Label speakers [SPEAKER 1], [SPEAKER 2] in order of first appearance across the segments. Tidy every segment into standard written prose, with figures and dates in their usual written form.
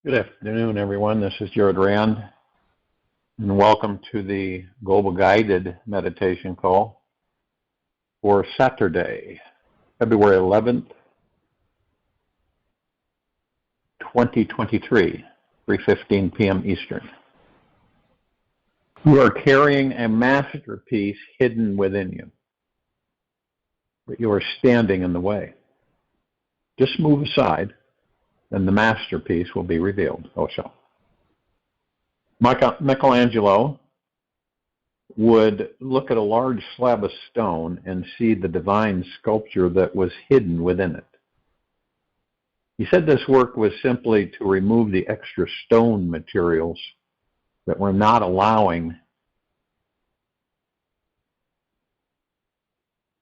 [SPEAKER 1] Good afternoon, everyone. This is Jared Rand, and welcome to the Global Guided Meditation Call for Saturday, February 11th, 2023, 3:15 p.m. Eastern. You are carrying a masterpiece hidden within you, but you are standing in the way. Just move aside, and the masterpiece will be revealed. Osho. Michelangelo would look at a large slab of stone and see the divine sculpture that was hidden within it. He said this work was simply to remove the extra stone materials that were not allowing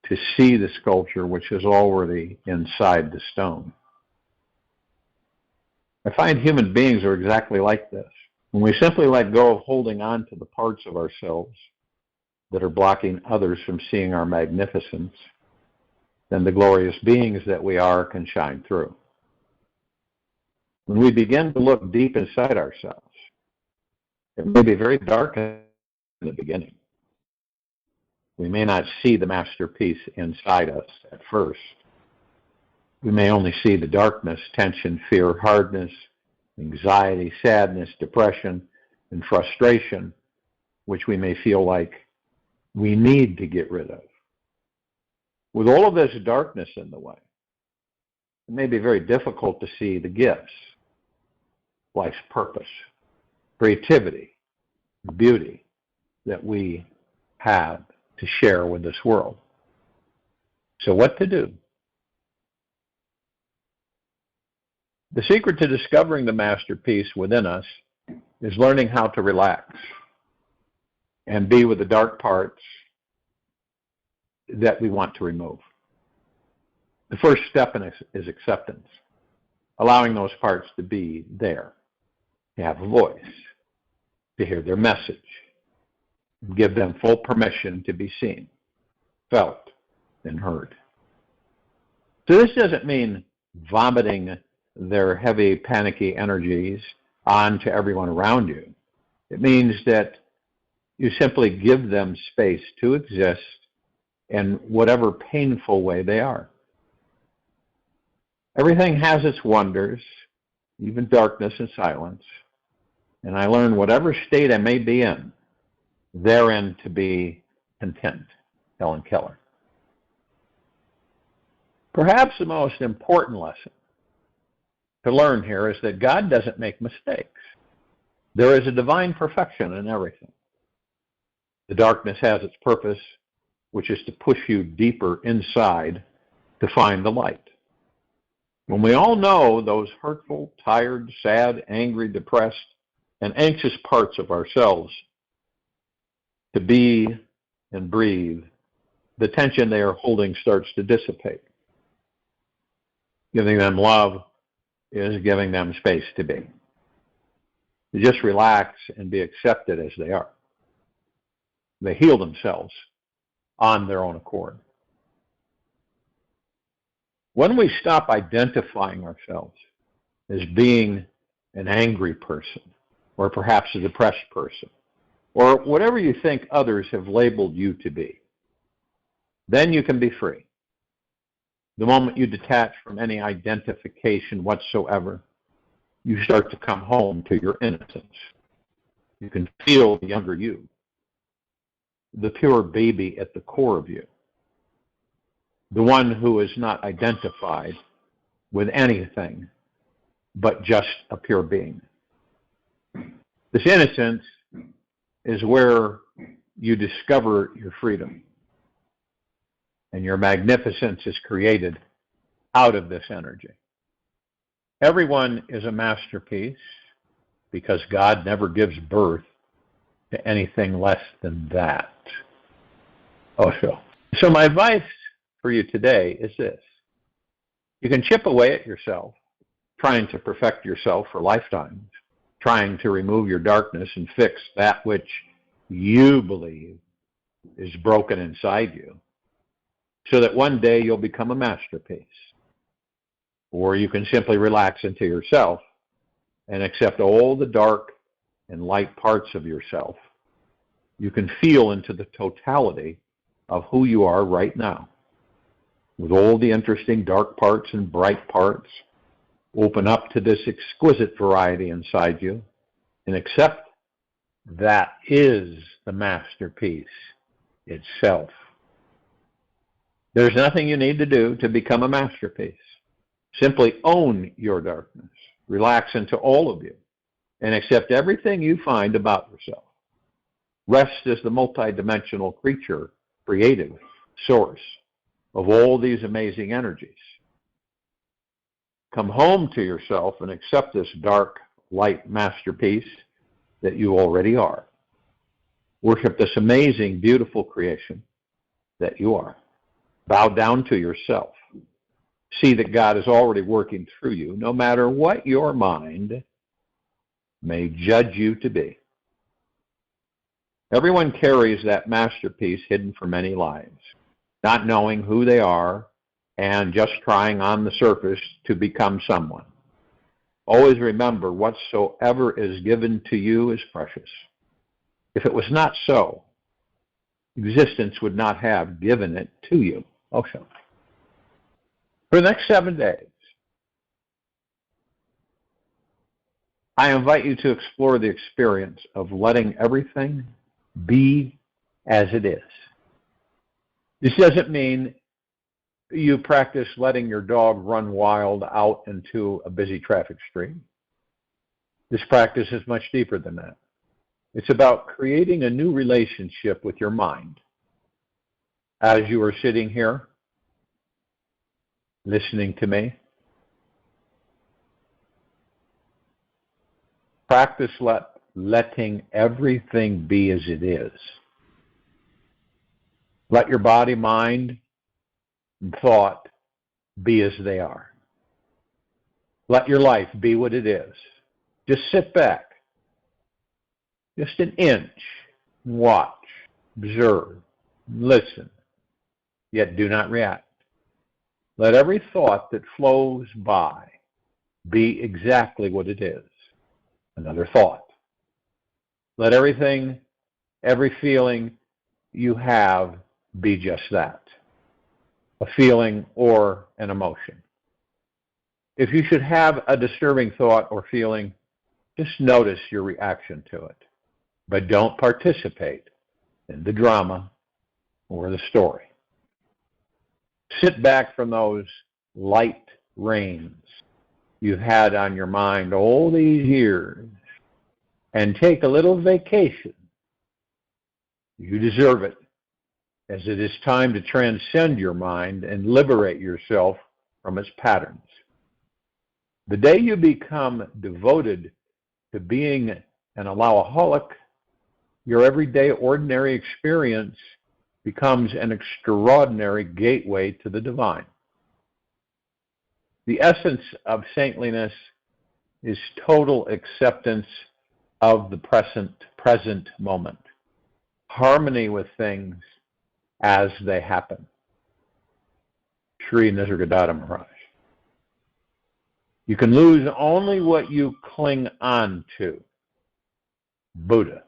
[SPEAKER 1] to see the sculpture which is already inside the stone. I find human beings are exactly like this. When we simply let go of holding on to the parts of ourselves that are blocking others from seeing our magnificence, then the glorious beings that we are can shine through. When we begin to look deep inside ourselves, it may be very dark in the beginning. We may not see the masterpiece inside us at first. We may only see the darkness, tension, fear, hardness, anxiety, sadness, depression, and frustration, which we may feel like we need to get rid of. With all of this darkness in the way, it may be very difficult to see the gifts, life's purpose, creativity, beauty that we have to share with this world. So what to do? The secret to discovering the masterpiece within us is learning how to relax and be with the dark parts that we want to remove. The first step in it is acceptance, allowing those parts to be there, to have a voice, to hear their message, give them full permission to be seen, felt, and heard. So this doesn't mean vomiting their heavy, panicky energies onto everyone around you. It means that you simply give them space to exist in whatever painful way they are. Everything has its wonders, even darkness and silence, and I learn whatever state I may be in, therein to be content. Helen Keller. Perhaps the most important lesson to learn here is that God doesn't make mistakes. There is a divine perfection in everything. The darkness has its purpose, which is to push you deeper inside to find the light. When we all know those hurtful, tired, sad, angry, depressed, and anxious parts of ourselves to be and breathe, the tension they are holding starts to dissipate. Giving them love is giving them space to be. To just relax and be accepted as they are. They heal themselves on their own accord. When we stop identifying ourselves as being an angry person, or perhaps a depressed person, or whatever you think others have labeled you to be, then you can be free. The moment you detach from any identification whatsoever, you start to come home to your innocence. You can feel the younger you, the pure baby at the core of you, the one who is not identified with anything but just a pure being. This innocence is where you discover your freedom. And your magnificence is created out of this energy. Everyone is a masterpiece because God never gives birth to anything less than that. Osho. So my advice for you today is this. You can chip away at yourself, trying to perfect yourself for lifetimes, trying to remove your darkness and fix that which you believe is broken inside you, so that one day you'll become a masterpiece. Or you can simply relax into yourself and accept all the dark and light parts of yourself, you can feel into the totality of who you are right now. With all the interesting dark parts and bright parts, open up to this exquisite variety inside you and accept that is the masterpiece itself. There's nothing you need to do to become a masterpiece. Simply own your darkness, relax into all of you, and accept everything you find about yourself. Rest as the multidimensional creature, creative source of all these amazing energies. Come home to yourself and accept this dark, light masterpiece that you already are. Worship this amazing, beautiful creation that you are. Bow down to yourself. See that God is already working through you, no matter what your mind may judge you to be. Everyone carries that masterpiece hidden for many lives, not knowing who they are and just trying on the surface to become someone. Always remember, whatsoever is given to you is precious. If it was not so, existence would not have given it to you. Osho. For the next 7 days, I invite you to explore the experience of letting everything be as it is. This doesn't mean you practice letting your dog run wild out into a busy traffic street. This practice is much deeper than that. It's about creating a new relationship with your mind. As you are sitting here, listening to me, practice letting everything be as it is. Let your body, mind, and thought be as they are. Let your life be what it is. Just sit back, just an inch, watch, observe, listen, yet do not react. Let every thought that flows by be exactly what it is, another thought. Let everything, every feeling you have be just that, a feeling or an emotion. If you should have a disturbing thought or feeling, just notice your reaction to it, but don't participate in the drama or the story. Sit back from those light reins you've had on your mind all these years and take a little vacation. You deserve it, as it is time to transcend your mind and liberate yourself from its patterns. The day you become devoted to being an allowaholic, your everyday ordinary experience becomes an extraordinary gateway to the divine. The essence of saintliness is total acceptance of the present moment, harmony with things as they happen. Sri Nisargadatta Maharaj. You can lose only what you cling on to. Buddha.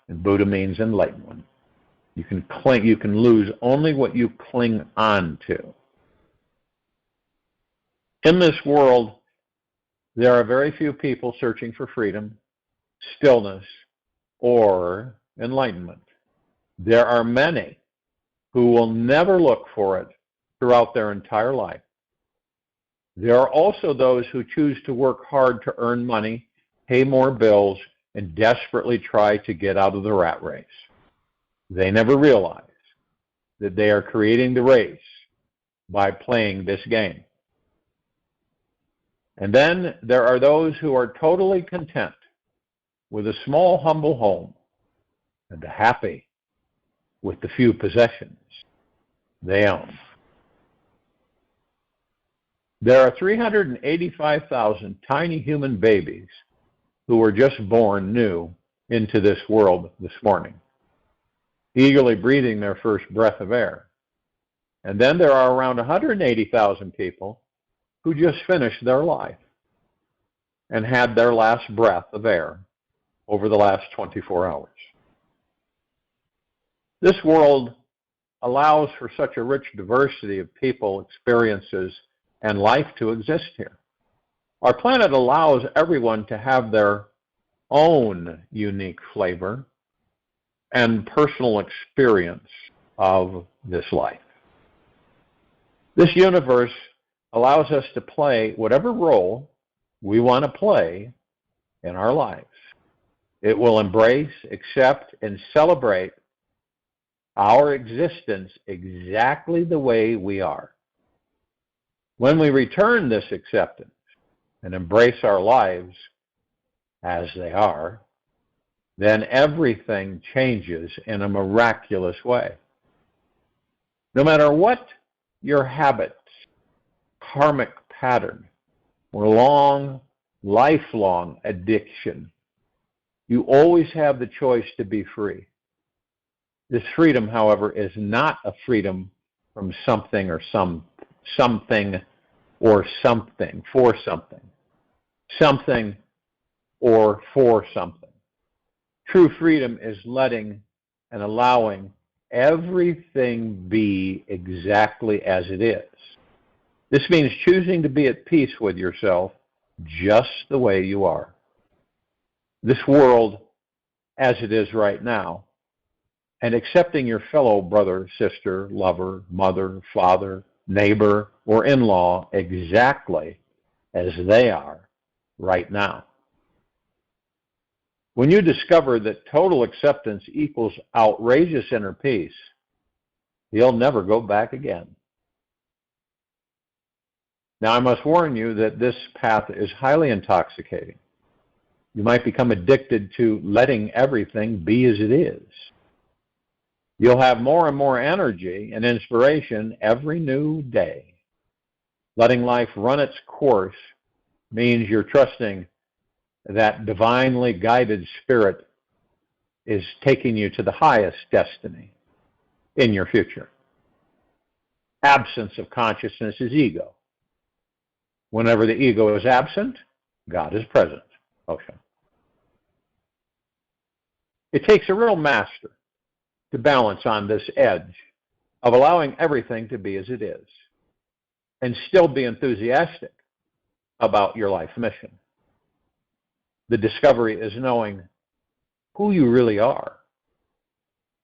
[SPEAKER 1] And Buddha means enlightenment. You can lose only what you cling on to. In this world, there are very few people searching for freedom, stillness, or enlightenment. There are many who will never look for it throughout their entire life. There are also those who choose to work hard to earn money, pay more bills, and desperately try to get out of the rat race. They never realize that they are creating the race by playing this game. And then there are those who are totally content with a small, humble home and happy with the few possessions they own. There are 385,000 tiny human babies who were just born new into this world this morning, eagerly breathing their first breath of air. And then there are around 180,000 people who just finished their life. and had their last breath of air over the last 24 hours. This world allows for such a rich diversity of people, experiences, and life to exist here. Our planet allows everyone to have their own unique flavor and personal experience of this life. This universe allows us to play whatever role we want to play in our lives. It will embrace, accept, and celebrate our existence exactly the way we are. When we return this acceptance and embrace our lives as they are, then everything changes in a miraculous way. No matter what your habits, karmic pattern, or lifelong addiction, you always have the choice to be free. This freedom, however, is not a freedom from something or something or something for something. Something or for something. True freedom is letting and allowing everything be exactly as it is. This means choosing to be at peace with yourself just the way you are. This world as it is right now, and accepting your fellow brother, sister, lover, mother, father, neighbor, or in-law exactly as they are right now. When you discover that total acceptance equals outrageous inner peace, you'll never go back again. Now, I must warn you that this path is highly intoxicating. You might become addicted to letting everything be as it is. You'll have more and more energy and inspiration every new day. Letting life run its course means you're trusting that divinely guided spirit is taking you to the highest destiny in your future. Absence of consciousness is ego. Whenever the ego is absent, God is present. Okay. It takes a real master to balance on this edge of allowing everything to be as it is and still be enthusiastic about your life mission. The discovery is knowing who you really are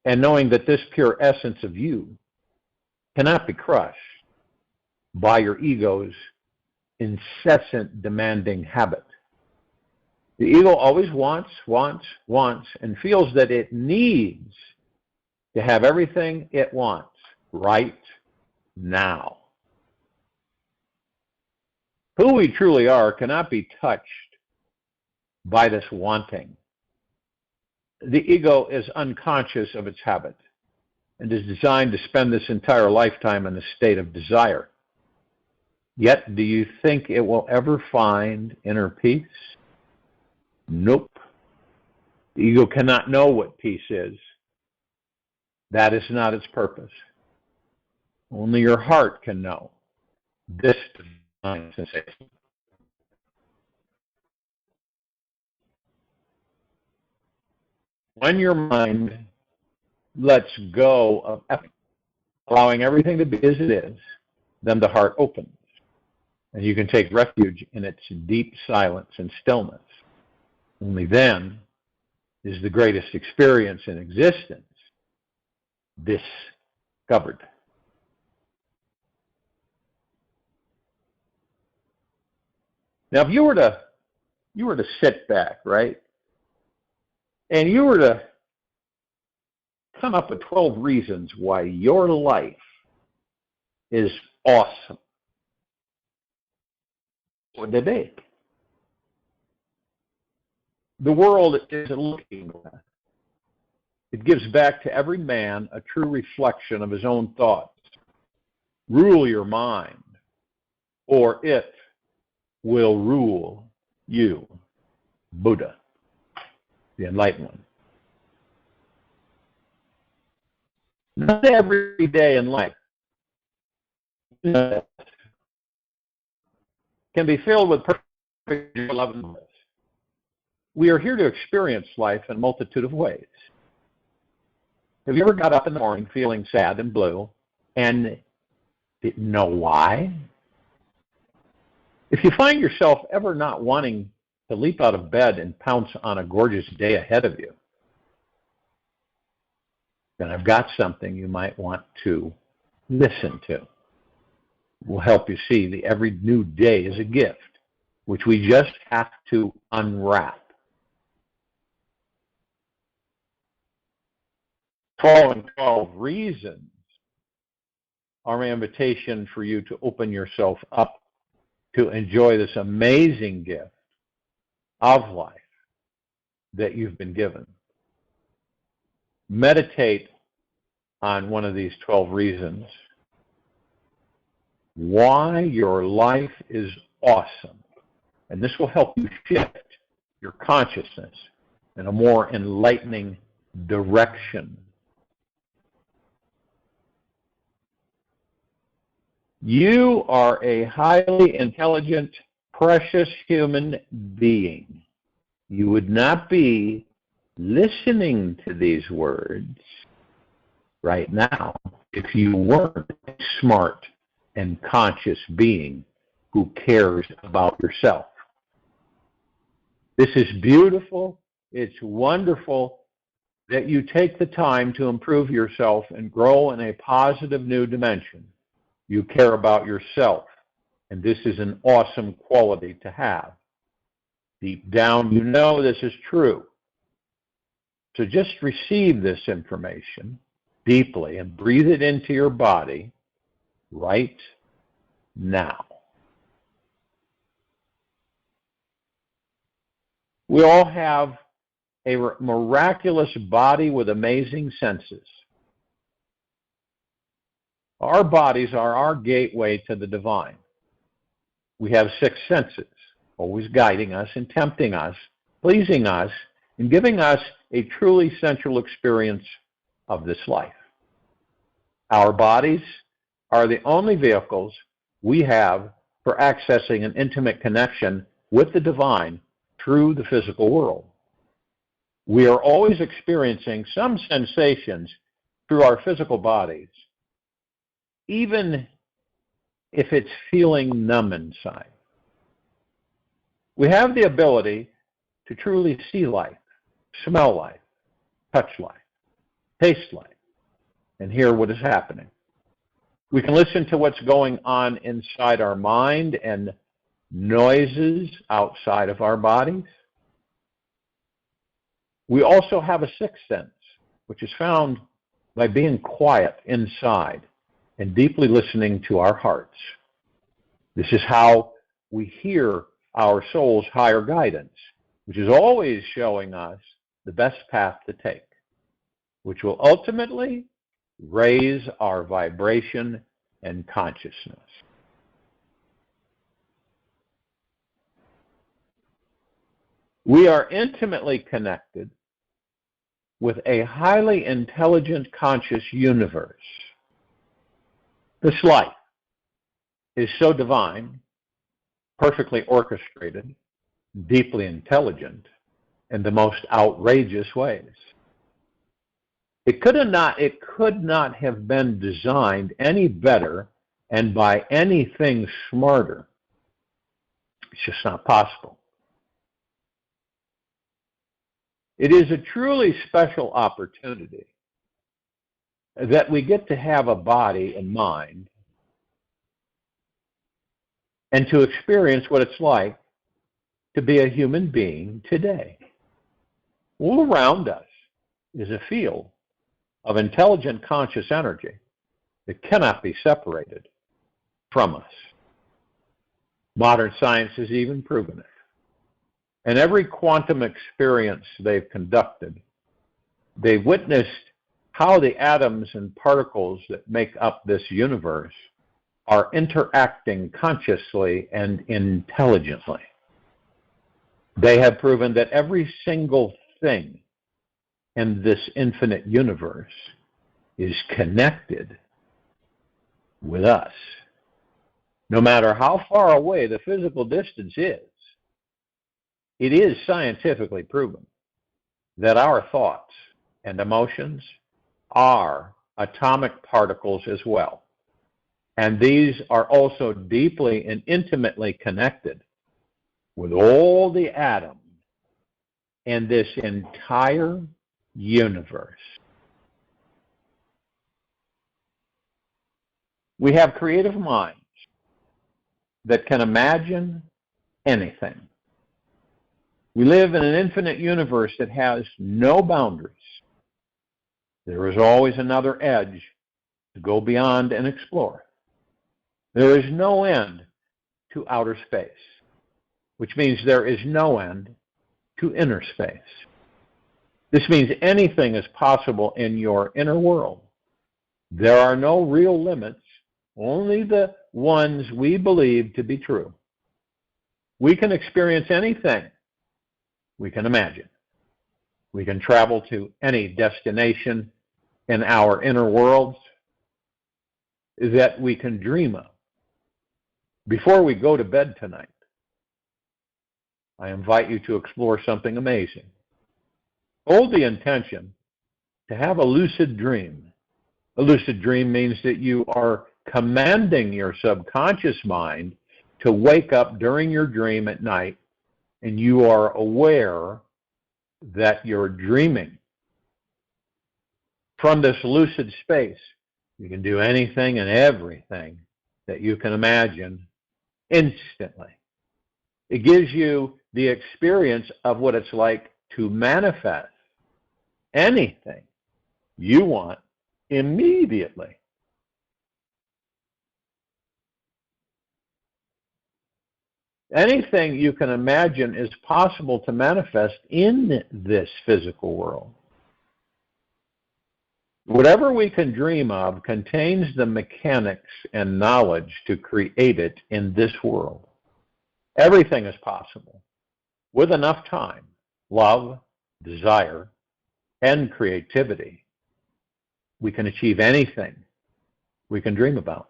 [SPEAKER 1] and knowing that this pure essence of you cannot be crushed by your ego's incessant demanding habit. The ego always wants, and feels that it needs to have everything it wants right now. Who we truly are cannot be touched by this wanting. The ego is unconscious of its habit and is designed to spend this entire lifetime in a state of desire. Yet, do you think it will ever find inner peace? Nope. The ego cannot know what peace is. That is not its purpose. Only your heart can know this divine sensation. When your mind lets go of effort, allowing everything to be as it is, then the heart opens, and you can take refuge in its deep silence and stillness. Only then is the greatest experience in existence discovered. Now, if you were to sit back, right, and you were to come up with 12 reasons why your life is awesome, what would they be? The world is a looking glass. It gives back to every man a true reflection of his own thoughts. Rule your mind, or it will rule you. Buddha, the Enlightened One. Not every day in life can be filled with We are here to experience life in a multitude of ways. Have you ever got up in the morning feeling sad and blue and didn't know why? If you find yourself ever not wanting to leap out of bed and pounce on a gorgeous day ahead of you, then I've got something you might want to listen to. It will help you see that every new day is a gift, which we just have to unwrap. Following 12 reasons are my invitation for you to open yourself up to enjoy this amazing gift of life that you've been given. Meditate on one of these 12 reasons why your life is awesome. And this will help you shift your consciousness in a more enlightening direction. You are a highly intelligent, precious human being. You would not be listening to these words right now if you weren't a smart and conscious being who cares about yourself. This is beautiful. It's wonderful that you take the time to improve yourself and grow in a positive new dimension. You care about yourself, and this is an awesome quality to have. Deep down, you know this is true. So just receive this information deeply and breathe it into your body right now. We all have a miraculous body with amazing senses. Our bodies are our gateway to the divine. We have 6 senses, always guiding us and tempting us, pleasing us, and giving us a truly sensual experience of this life. Our bodies are the only vehicles we have for accessing an intimate connection with the divine through the physical world. We are always experiencing some sensations through our physical bodies, even if it's feeling numb inside. We have the ability to truly see life, smell life, touch life, taste life, and hear what is happening. We can listen to what's going on inside our mind and noises outside of our bodies. We also have a 6th sense, which is found by being quiet inside and deeply listening to our hearts. This is how we hear our soul's higher guidance, which is always showing us the best path to take, which will ultimately raise our vibration and consciousness. We are intimately connected with a highly intelligent, conscious universe. This life is so divine, perfectly orchestrated, deeply intelligent, in the most outrageous ways. It could not have been designed any better and by anything smarter. It's just not possible. It is a truly special opportunity that we get to have a body and mind and to experience what it's like to be a human being today. All around us is a field of intelligent conscious energy that cannot be separated from us. Modern science has even proven it. And every quantum experience they've conducted, they've witnessed how the atoms and particles that make up this universe are interacting consciously and intelligently. They have proven that every single thing in this infinite universe is connected with us. No matter how far away the physical distance is, It is scientifically proven that our thoughts and emotions are atomic particles as well. And these are also deeply and intimately connected with all the atoms in this entire universe. We have creative minds that can imagine anything. We live in an infinite universe that has no boundaries. There is always another edge to go beyond and explore. There is no end to outer space, which means there is no end to inner space. This means anything is possible in your inner world. There are no real limits, only the ones we believe to be true. We can experience anything we can imagine. We can travel to any destination in our inner worlds that we can dream of. Before we go to bed tonight, I invite you to explore something amazing. Hold the intention to have a lucid dream. A lucid dream means that you are commanding your subconscious mind to wake up during your dream at night, and you are aware that you're dreaming. From this lucid space, you can do anything and everything that you can imagine instantly. It gives you the experience of what it's like to manifest anything you want immediately. Anything you can imagine is possible to manifest in this physical world. Whatever we can dream of contains the mechanics and knowledge to create it in this world. Everything is possible with enough time, love, desire, and creativity. We can achieve anything we can dream about.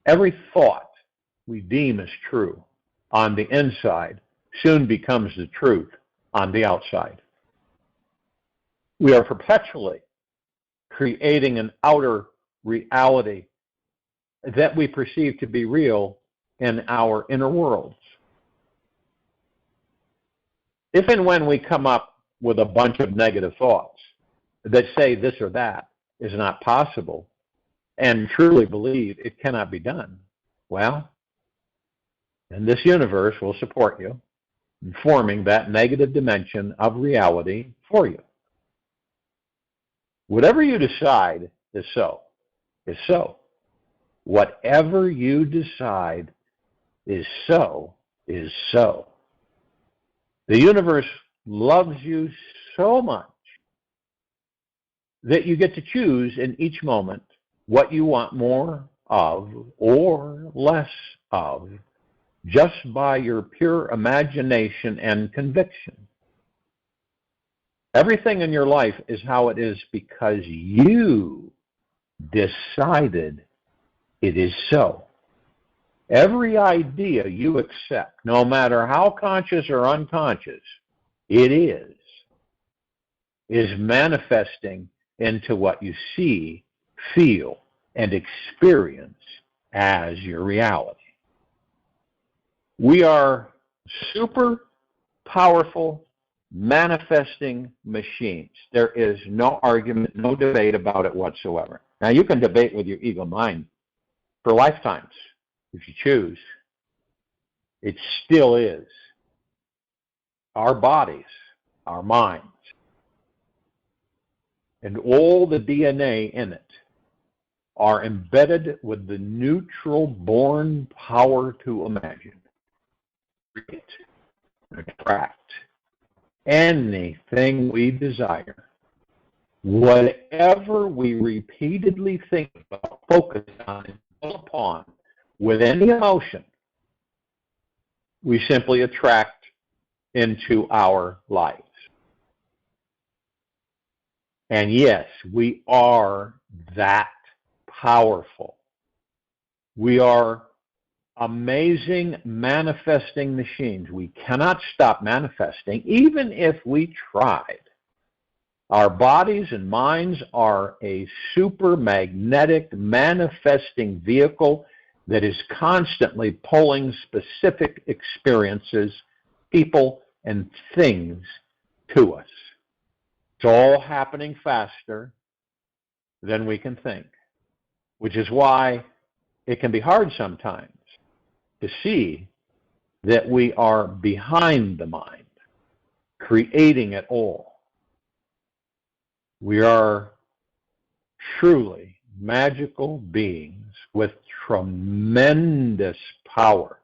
[SPEAKER 1] Every thought we deem as true on the inside soon becomes the truth on the outside. We are perpetually creating an outer reality that we perceive to be real in our inner worlds. If and when we come up with a bunch of negative thoughts that say this or that is not possible and truly believe it cannot be done, well, then this universe will support you in forming that negative dimension of reality for you. Whatever you decide is so. Is so. Whatever you decide is so. Is so. The universe loves you so much that you get to choose in each moment what you want more of or less of, just by your pure imagination and conviction. Everything in your life is how it is because you decided it is so. Every idea you accept, no matter how conscious or unconscious it is manifesting into what you see, feel, and experience as your reality. We are super powerful manifesting machines. There is no argument, no debate about it whatsoever. Now, you can debate with your ego mind for lifetimes if you choose. It still is. Our bodies, our minds, and all the DNA in it are embedded with the neutral-born power to imagine, create, attract anything we desire. Whatever we repeatedly think about, focus on, and pull upon with any emotion, we simply attract into our lives. And yes, we are that powerful. We are amazing manifesting machines. We cannot stop manifesting, even if we tried. Our bodies and minds are a super magnetic manifesting vehicle that is constantly pulling specific experiences, people, and things to us. It's all happening faster than we can think, which is why it can be hard sometimes to see that we are behind the mind, creating it all. We are truly magical beings with tremendous power.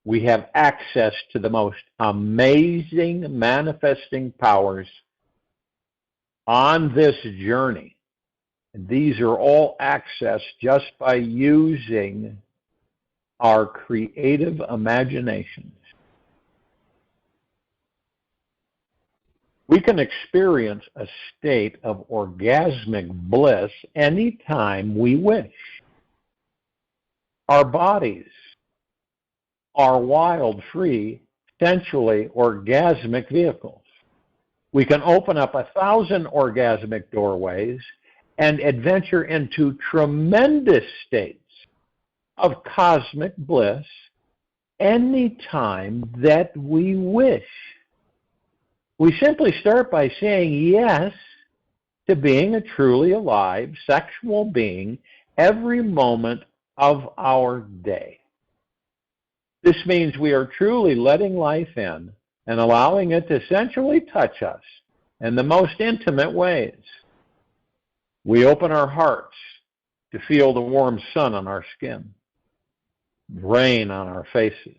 [SPEAKER 1] We have access to the most amazing manifesting powers on this journey. And these are all accessed just by using our creative imaginations. We can experience a state of orgasmic bliss anytime we wish. Our bodies are wild, free, sensually orgasmic vehicles. We can open up 1,000 orgasmic doorways and adventure into tremendous states of cosmic bliss anytime that we wish. We simply start by saying yes to being a truly alive sexual being every moment of our day. This means we are truly letting life in and allowing it to sensually touch us in the most intimate ways. We open our hearts to feel the warm sun on our skin, rain on our faces,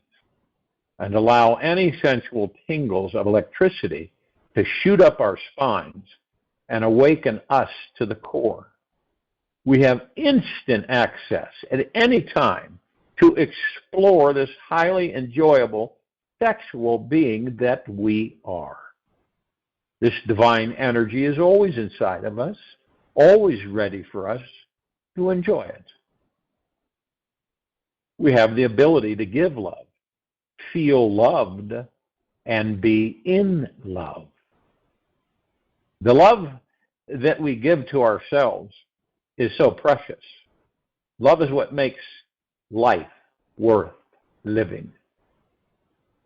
[SPEAKER 1] and allow any sensual tingles of electricity to shoot up our spines and awaken us to the core. We have instant access at any time to explore this highly enjoyable sexual being that we are. This divine energy is always inside of us, always ready for us to enjoy it. We have the ability to give love, feel loved, and be in love. The love that we give to ourselves is so precious. Love is what makes life worth living.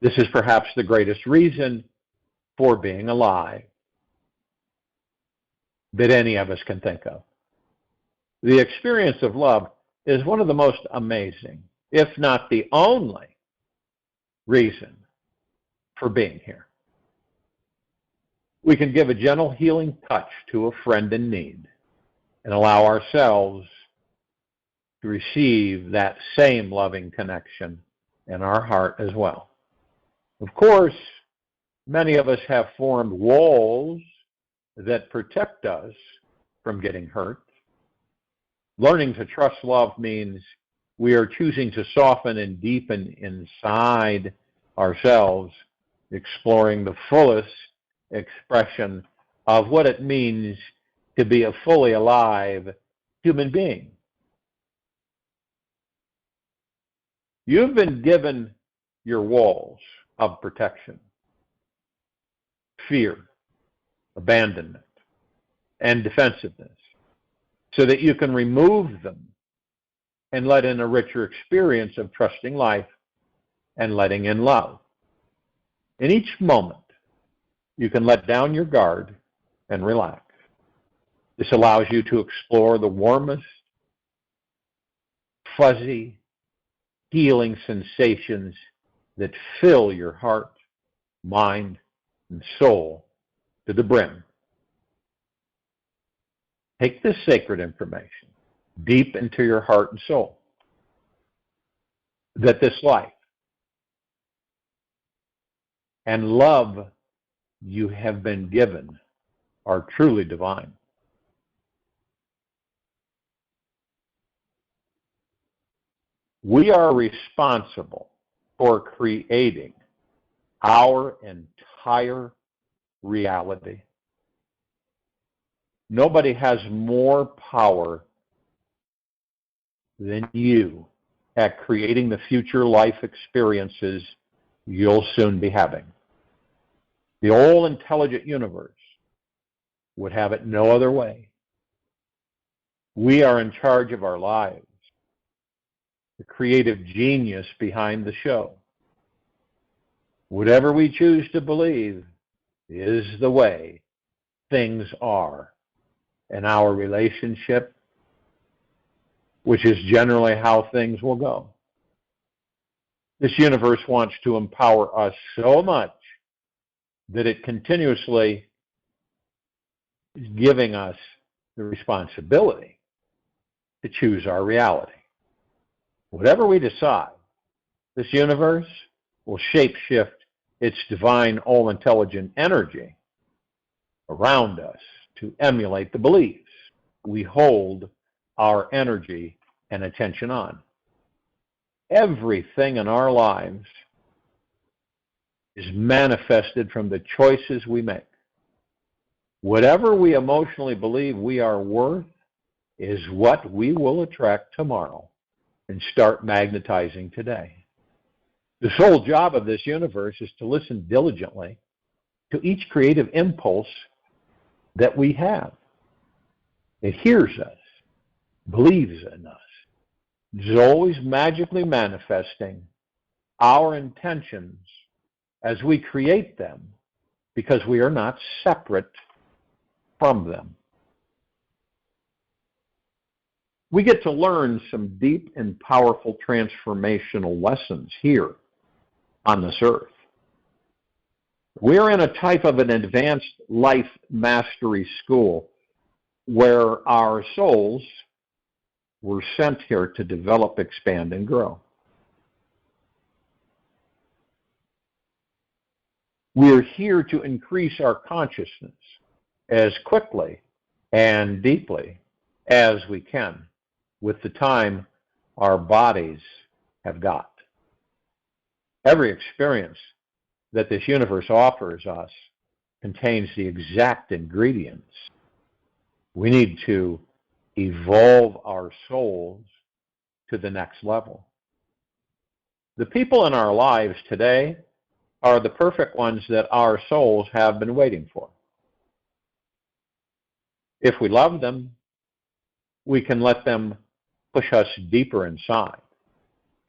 [SPEAKER 1] This is perhaps the greatest reason for being alive that any of us can think of. The experience of love is one of the most amazing, if not the only, reason for being here. We can give a gentle healing touch to a friend in need and allow ourselves to receive that same loving connection in our heart as well. Of course, many of us have formed walls that protect us from getting hurt. Learning to trust love means we are choosing to soften and deepen inside ourselves, exploring the fullest expression of what it means to be a fully alive human being. You've been given your walls of protection, fear, abandonment, and defensiveness, so that you can remove them and let in a richer experience of trusting life and letting in love. In each moment, you can let down your guard and relax. This allows you to explore the warmest, fuzzy, healing sensations that fill your heart, mind, and soul to the brim. Take this sacred information deep into your heart and soul, that this life and love you have been given are truly divine. We are responsible for creating our entire reality. Nobody has more power than you at creating the future life experiences you'll soon be having. The all intelligent universe would have it no other way. We are in charge of our lives, the creative genius behind the show. Whatever we choose to believe is the way things are in our relationship, which is generally how things will go. This universe wants to empower us so much that it continuously is giving us the responsibility to choose our reality. Whatever we decide, this universe will shapeshift its divine all-intelligent energy around us to emulate the beliefs we hold our energy and attention on. Everything in our lives is manifested from the choices we make. Whatever we emotionally believe we are worth is what we will attract tomorrow and start magnetizing today. The sole job of this universe is to listen diligently to each creative impulse that we have. It hears us, believes in us. It is always magically manifesting our intentions as we create them because we are not separate from them. We get to learn some deep and powerful transformational lessons here on this earth. We're in a type of an advanced life mastery school where our souls were sent here to develop, expand, and grow. We're here to increase our consciousness as quickly and deeply as we can with the time our bodies have got. Every experience that this universe offers us contains the exact ingredients we need to evolve our souls to the next level. The people in our lives today are the perfect ones that our souls have been waiting for. If we love them, we can let them push us deeper inside,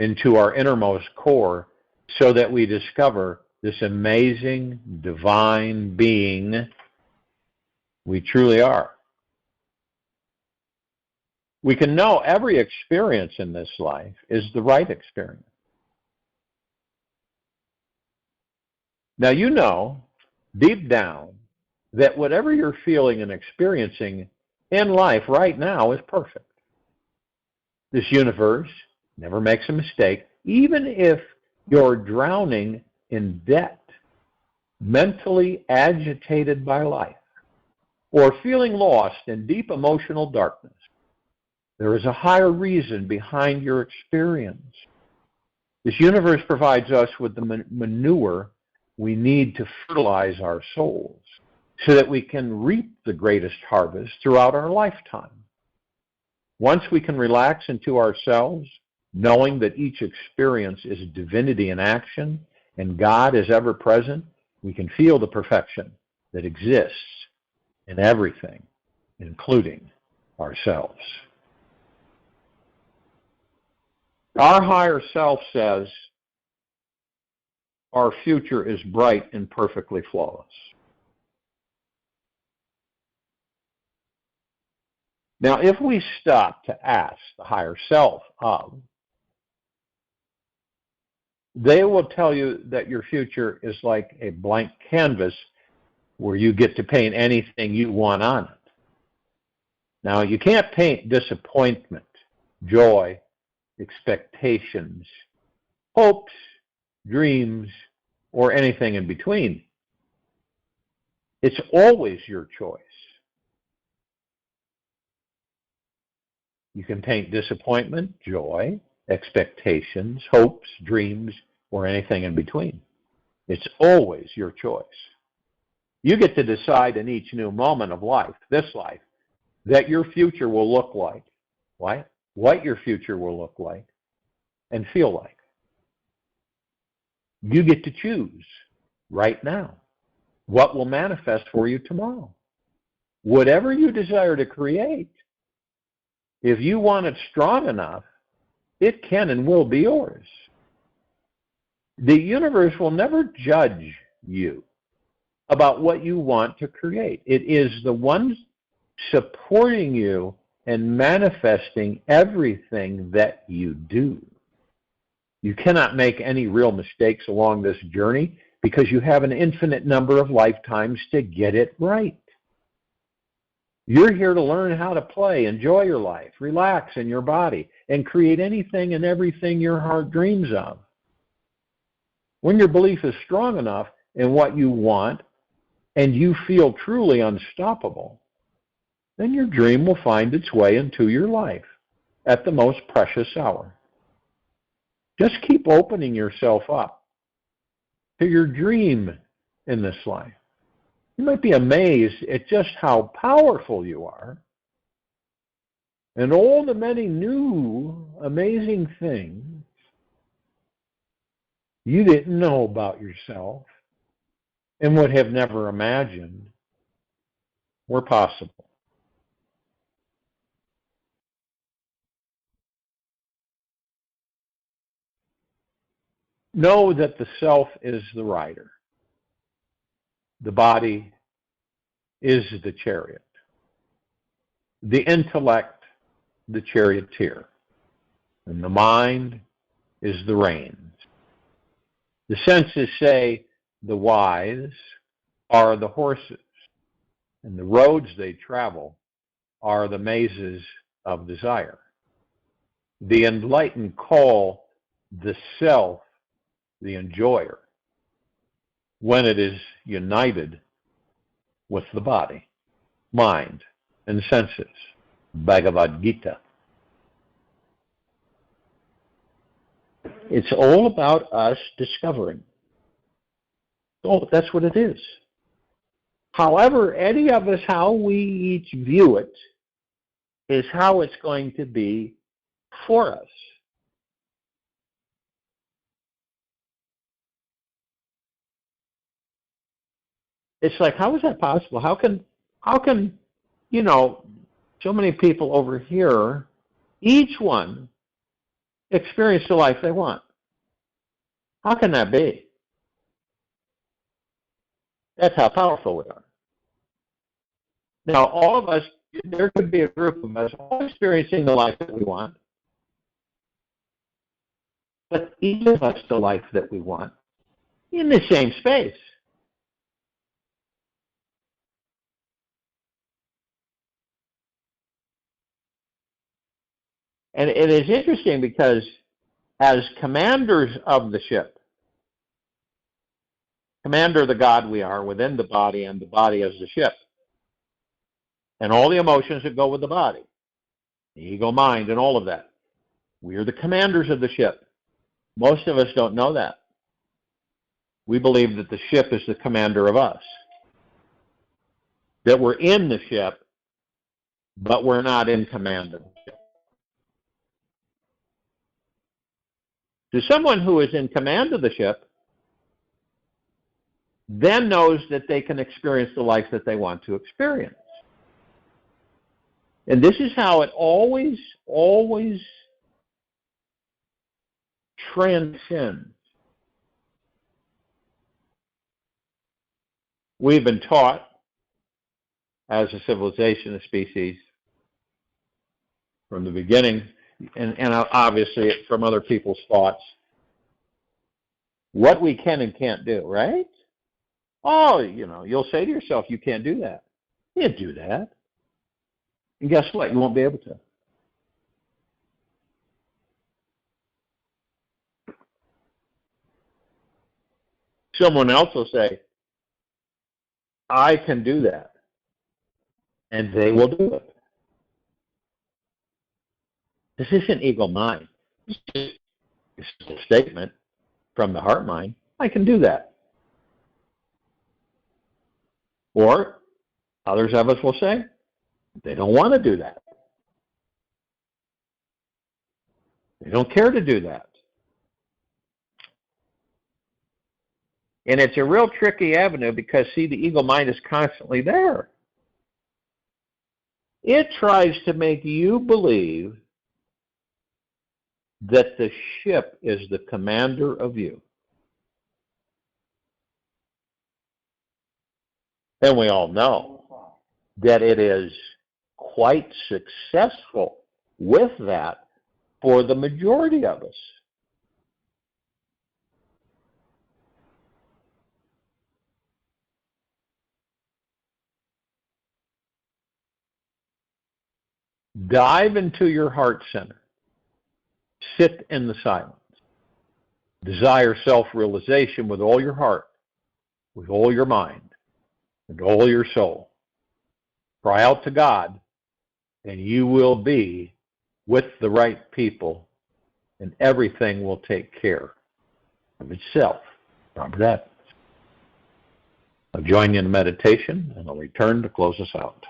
[SPEAKER 1] into our innermost core, so that we discover this amazing divine being we truly are. We can know every experience in this life is the right experience. Now you know, deep down, that whatever you're feeling and experiencing in life right now is perfect. This universe never makes a mistake, even if you're drowning in debt, mentally agitated by life, or feeling lost in deep emotional darkness. There is a higher reason behind your experience. This universe provides us with the manure we need to fertilize our souls so that we can reap the greatest harvest throughout our lifetime. Once we can relax into ourselves, knowing that each experience is divinity in action and God is ever present, we can feel the perfection that exists in everything, including ourselves. Our higher self says our future is bright and perfectly flawless. Now, if we stop to ask the higher self of, they will tell you that your future is like a blank canvas where you get to paint anything you want on it. Now, you can't paint disappointment, joy, expectations, hopes, dreams, or anything in between. It's always your choice. You can paint disappointment, joy, expectations, hopes, dreams, or anything in between. It's always your choice. You get to decide in each new moment of life, this life, that your future will look like. What your future will look like and feel like. You get to choose right now what will manifest for you tomorrow. Whatever you desire to create, if you want it strong enough, it can and will be yours. The universe will never judge you about what you want to create. It is the one supporting you and manifesting everything that you do. You cannot make any real mistakes along this journey because you have an infinite number of lifetimes to get it right. You're here to learn how to play, enjoy your life, relax in your body, and create anything and everything your heart dreams of. When your belief is strong enough in what you want and you feel truly unstoppable, then your dream will find its way into your life at the most precious hour. Just keep opening yourself up to your dream in this life. You might be amazed at just how powerful you are and all the many new amazing things you didn't know about yourself and would have never imagined were possible. Know that the self is the rider. The body is the chariot. The intellect, the charioteer. And the mind is the reins. The senses say the wise are the horses, and the roads they travel are the mazes of desire. The enlightened call the self the enjoyer when it is united with the body, mind, and senses. Bhagavad Gita. It's all about us discovering. Oh, that's what it is. However, any of us, how we each view it, is how it's going to be for us. It's like, how is that possible? How can, so many people over here, each one experience the life they want? How can that be? That's how powerful we are. Now, all of us, there could be a group of us all experiencing the life that we want, but each of us the life that we want in the same space. And it is interesting because as commanders of the ship, commander the God we are within the body and the body as the ship, and all the emotions that go with the body, the ego, mind, and all of that. We are the commanders of the ship. Most of us don't know that. We believe that the ship is the commander of us, that we're in the ship, but we're not in command of the ship. To someone who is in command of the ship, then knows that they can experience the life that they want to experience. And this is how it always transcends. We've been taught, as a civilization, a species, from the beginning, and obviously from other people's thoughts, what we can and can't do, right? Oh, you'll say to yourself, you can't do that. You can't do that. And guess what? You won't be able to. Someone else will say, I can do that. And they will do it. This isn't ego mind. It's just a statement from the heart mind. I can do that. Or others of us will say, they don't want to do that. They don't care to do that. And it's a real tricky avenue because, see, the ego mind is constantly there. It tries to make you believe that the ship is the commander of you. And we all know that it is quite successful with that for the majority of us. Dive into your heart center. Sit in the silence. Desire self-realization with all your heart, with all your mind, and all your soul. Cry out to God, and you will be with the right people, and everything will take care of itself. Remember that. I'll join you in meditation, and I'll return to close us out.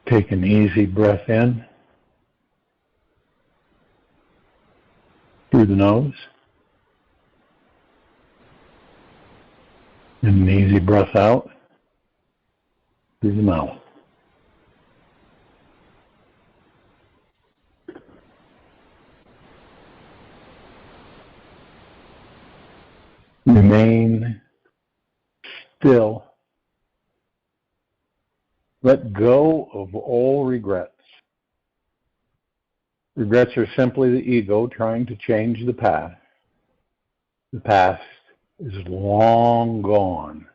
[SPEAKER 1] Take an easy breath in through the nose. And an easy breath out through the mouth. Remain still. Let go of all regrets. Regrets are simply the ego trying to change the past. The past is long gone.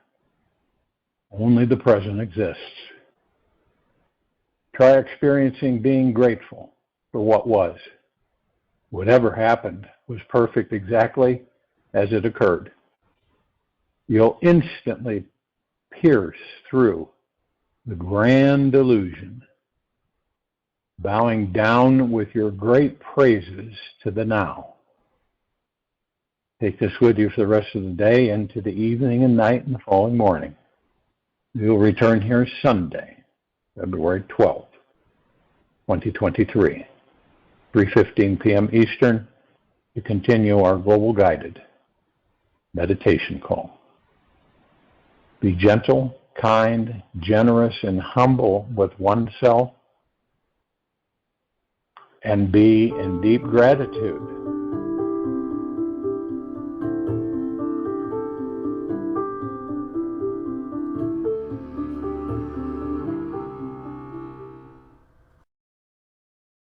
[SPEAKER 1] Only the present exists. Try experiencing being grateful for what was. Whatever happened was perfect exactly as it occurred. You'll instantly pierce through the grand illusion, bowing down with your great praises to the now. Take this with you for the rest of the day, into the evening and night and the following morning. We'll return here Sunday, February 12th, 2023, 3:15 p.m. Eastern, to continue our global guided meditation call. Be gentle, kind, generous, and humble with oneself, and be in deep gratitude